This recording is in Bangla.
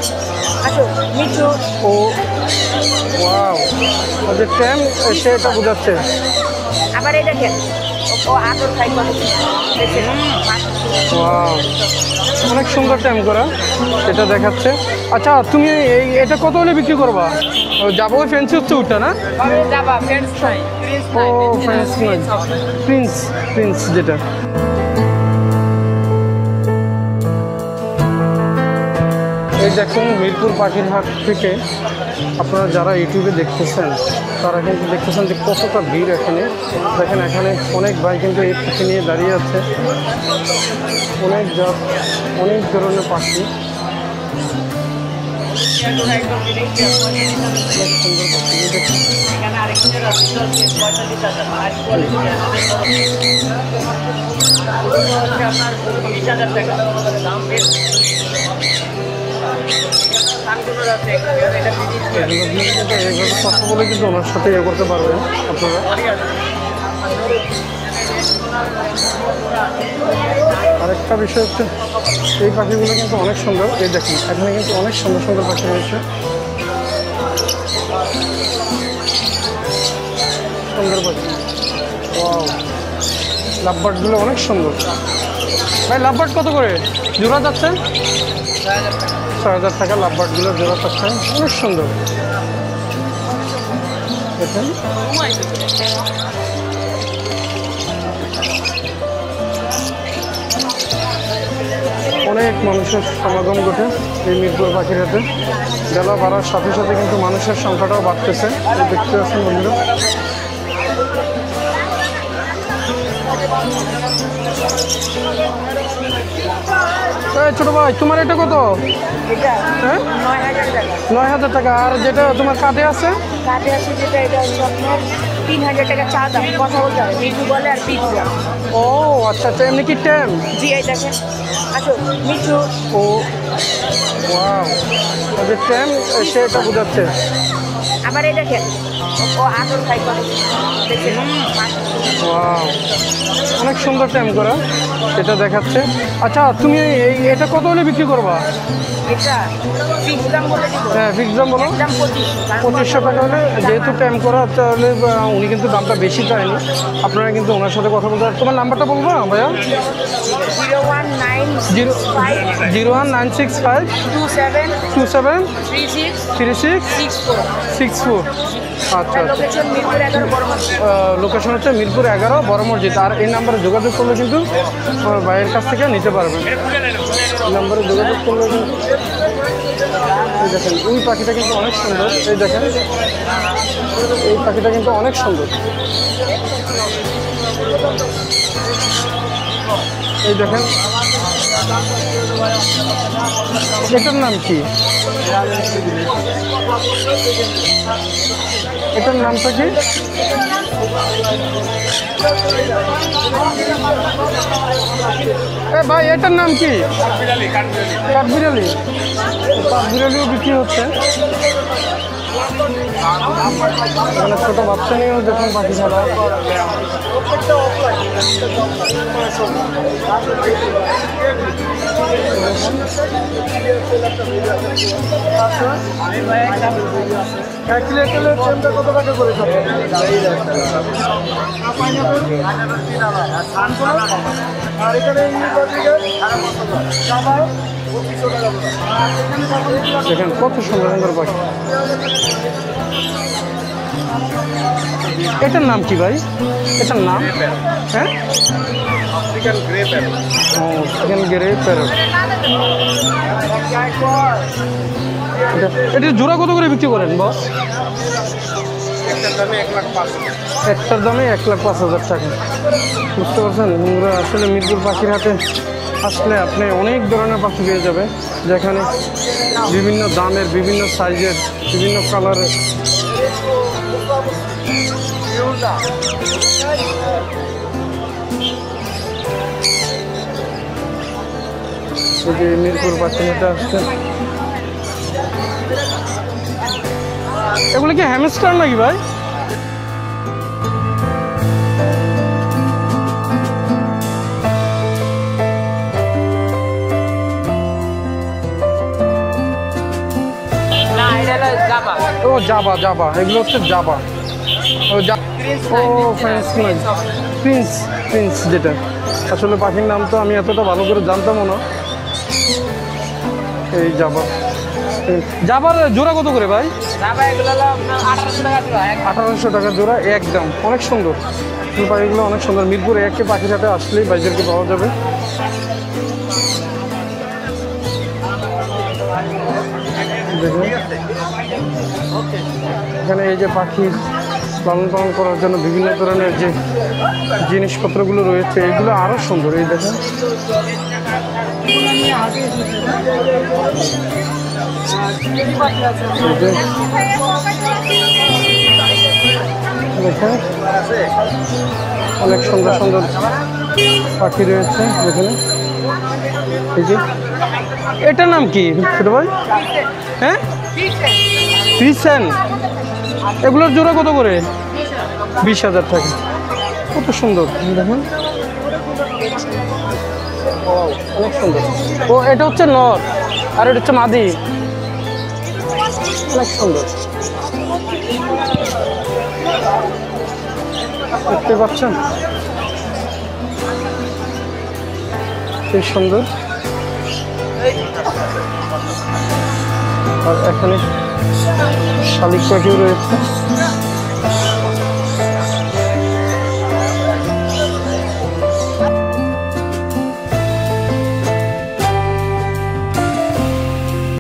দেখেন, আসো মিঠু। ও ওয়াও, ওদের ট্যাম সে এটা বোঝাচ্ছে। আবার এই দেখেন, ও আদর খাই করে দেখেন। ওয়াও, অনেক সুন্দর ট্যাম করা, এটা দেখাচ্ছে। আচ্ছা তুমি এটা কত হলে বিক্রি করবা? যাবো ফ্যান্সি হচ্ছে ওটা না? যাবা ফ্রেন্ডস নাই, ও ফ্রেন্স নাই, প্রিন্স, প্রিন্স যেটা। এই দেখুন মিরপুর পাখির হাট থেকে আপনারা যারা ইউটিউবে দেখতেছেন তারা কিন্তু দেখতেছেন যে কতটা ভিড় এখানে। দেখেন এখানে অনেক ভাই কিন্তু এই পাখি নিয়ে দাঁড়িয়ে আছে, অনেক অনেক ধরনের পাখি। এইভাবে কথা বলে কিন্তু ওনার সাথে ইয়ে করতে পারবেন আপনারা। আরেকটা বিষয় হচ্ছে এই পাখিগুলো কিন্তু অনেক সুন্দর। এই দেখুন এখানে কিন্তু অনেক সুন্দর সুন্দর পাখি রয়েছে, সুন্দর পাখি। ওয়াও, লাভবার্ডগুলো অনেক সুন্দর। ভাই লাভবার্ড কত করে জোড়া যাচ্ছে? ৬,০০০ টাকা লাভবার্ডগুলো জোড়া পাচ্ছেন, অনেক সুন্দর। দেখেন অনেক মানুষের সমাগম ঘটে এই মিরপুর পাখির হাটে। বেলা বাড়ার সাথে সাথে কিন্তু মানুষের সংখ্যাটাও বাড়তেছে, দেখতে পাচ্ছেন বন্ধুরা। ছোট ভাই তোমার এটা কত? হ্যাঁ ৯,০০০ টাকা। আর যেটা তোমার কাঁধে আছে? কাঁধে আছে যেটা, এটা হচ্ছে আপনার ৩,০০০ টাকা চা দাম। কথা বলতে হবে, মিঠু বলে আর পিঠু। ও আচ্ছা আচ্ছা, এমনি কি ট্যাম? জি এই দেখেন, আসো মিঠু। ও ওয়াও, ওদের ট্যাম সে এটা বোঝাচ্ছে। আবার এই দেখেন, ও আদর খাই করে দেখেন। ওয়াও, অনেক সুন্দর ট্যাম করা, এটা দেখাচ্ছে। আচ্ছা তুমি এটা কত হলে বিক্রি করবা? এটা ফিক্স দাম বলে দিব। হ্যাঁ ফিক্স দাম বলো। দাম ২৫০০ টাকা হলে, যেহেতু ট্যাম করা তাহলে উনি কিন্তু দামটা বেশি চায়নি। আপনারা কিন্তু ওনার সাথে কথা বলতে। তোমার নাম্বারটা বলবো ভাইয়া? 01965 27 36 64। আচ্ছা লোকেশন মিরপুর 11 বড় মসজিদ। লোকেশন হচ্ছে মিরপুর 11 বড় মসজিদ। আর এই নাম্বারে যোগাযোগ করলে কিন্তু ভাইয়ের কাছ থেকে নিতে পারবেন। এই নাম্বারে যোগাযোগ করলে এই দেখেন ওই পাখিটা কিন্তু অনেক সুন্দর। এই দেখেন এই পাখিটা কিন্তু অনেক সুন্দর। এই দেখেন এটার নাম কি? এটার নামটা কি? ভাই এটার নাম কি? কাঠবিড়ালি। কাঠবিড়ালিও বিক্রি হচ্ছে। এখানে ছোট বাচ্চা নিয়েও দেখুন পাখি খেলা। কত টাকা করে? আর এখানে দেখেন কত সুন্দর সুন্দর পাখি। এটার নাম কি ভাই? এটার নাম? হ্যাঁ আফ্রিকান গ্রে প্যারট। ও আফ্রিকান গ্রে প্যারট। এটা জোড়া কত করে বিক্রি করেন বস? একটার দামে ১,৫,০০০ টাকা। বুঝতে পারছেন বন্ধুরা, আসলে মিরপুর পাখির হাটে আসলে আপনি অনেক ধরনের পাখি পেয়ে যাবে, যেখানে বিভিন্ন দামের, বিভিন্ন সাইজের, বিভিন্ন কালারের। যে মিরপুর পাখি হাটে আসছে, এগুলো কি হ্যামস্টার নাকি ভাই? ও জাবা জাবা, এগুলো হচ্ছে জাবা। ও ফ্রেঞ্চ নয়, প্রিন্স প্রিন্স যেটা। আসলে পাখির নাম তো আমি এতটা ভালো করে জানতামও না। এই জাবা, জাবার জোড়া কত করে ভাই? 1800 টাকা জোড়া একদম। অনেক সুন্দর পাখিগুলো, অনেক সুন্দর। মিরপুর একে পাখির হাটে আসলেই ভাইদেরকে পাওয়া যাবে। এখানে এই যে পাখি লালন পালন করার জন্য বিভিন্ন ধরনের যে জিনিসপত্রগুলো রয়েছে, এগুলো আরও সুন্দর। এই দেখেন, দেখেন অনেক সুন্দর সুন্দর পাখি রয়েছে এখানে। এই যে এটার নাম কি ছোট ভাই? হ্যাঁ, ফিসেন। এগুলোর জোড়া কত করে? 20,000 টাকা। কত সুন্দর দেখুন, অনেক সুন্দর। ও এটা হচ্ছে নর আর এটা হচ্ছে মাদি। অনেক সুন্দর, দেখতে পাচ্ছেন কি সুন্দর। আর এখানে শালিক পাখিও রয়েছে।